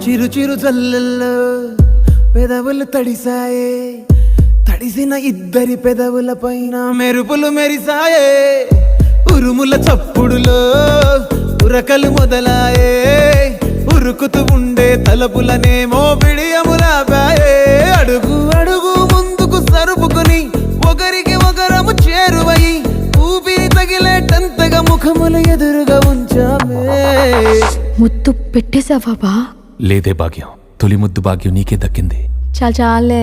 చిరు చిరు జల్లెల్లో పెదవులు తడిసాయే, తడిసిన ఇద్దరి పెదవుల పైన మెరుపులు మెరిసాయే. ఉరుముల చప్పుడులో ఉరకలు మొదలాయే, ఉరుకుతూ ఉండే తలపులనేమో బిడియములాపాయే. అడుగు అడుగు ముందుకు సరుపుకుని ఒకరికి ఒకరము చేరువై ఊపిరి తగిలేటంతగా ముఖములు ఎదురుగా ఉంచామే. ముద్దు పెట్టేశావా బా? లేదే భాగ్యం, తొలి ముద్దు భాగ్యం నీకే దక్కింది. చాలే